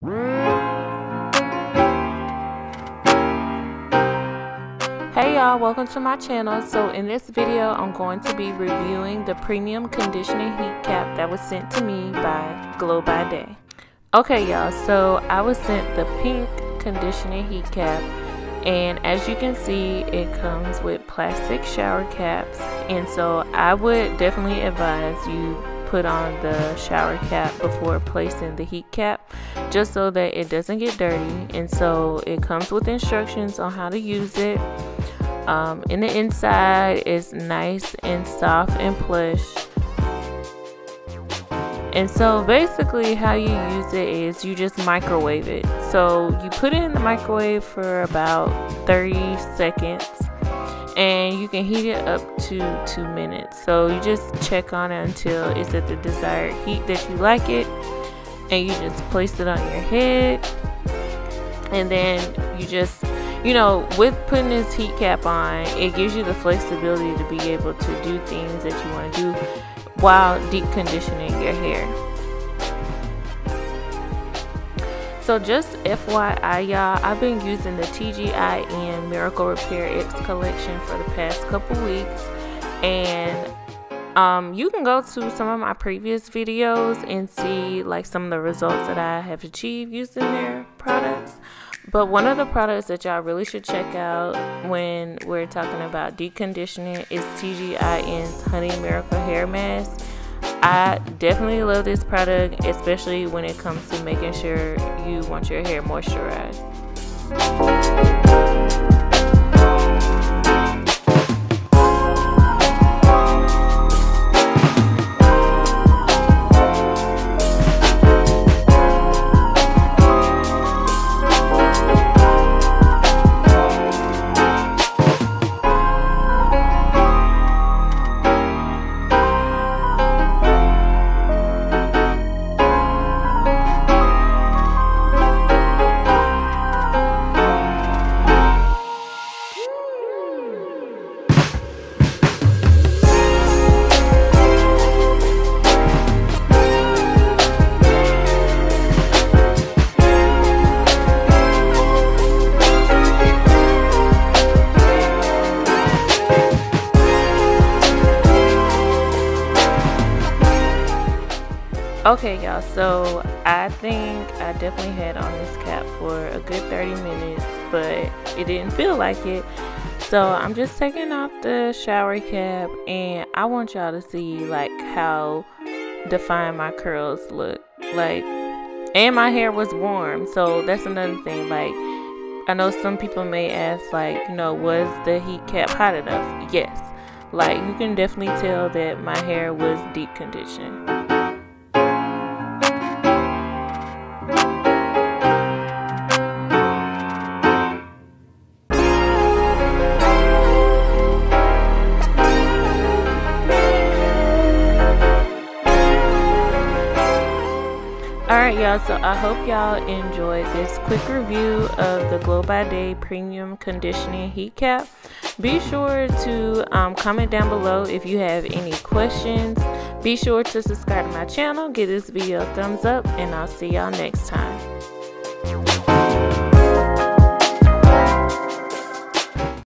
Hey y'all, welcome to my channel. So in this video I'm going to be reviewing the premium conditioning heat cap that was sent to me by Glow by Day. Okay y'all, so I was sent the pink conditioning heat cap, and as you can see it comes with plastic shower caps, and so I would definitely advise you put on the shower cap before placing the heat cap, just so that it doesn't get dirty. And so it comes with instructions on how to use it. In the inside is nice and soft and plush. And so basically how you use it is you just microwave it. So you put it in the microwave for about 30 seconds and you can heat it up to 2 minutes. So you just check on it until it's at the desired heat that you like it, and you just place it on your head. And then you just, you know, with putting this heat cap on, it gives you the flexibility to be able to do things that you want to do while deep conditioning your hair. So just FYI y'all, I've been using the TGIN Miracle Repairx collection for the past couple weeks, and you can go to some of my previous videos and see like some of the results that I have achieved using their products. But one of the products that y'all really should check out when we're talking about deep conditioning is TGIN's Honey Miracle Hair Mask. I definitely love this product, especially when it comes to making sure you want your hair moisturized. Okay y'all, so I think I definitely had on this cap for a good 30 minutes, but it didn't feel like it. So I'm just taking off the shower cap, and I want y'all to see like how defined my curls look like. And my hair was warm, so that's another thing. Like, I know some people may ask, like, you know, was the heat cap hot enough? Yes, like you can definitely tell that my hair was deep conditioned. Alright y'all, so I hope y'all enjoyed this quick review of the Glow by Day Premium Conditioning Heat Cap. Be sure to comment down below if you have any questions. Be sure to subscribe to my channel, give this video a thumbs up, and I'll see y'all next time.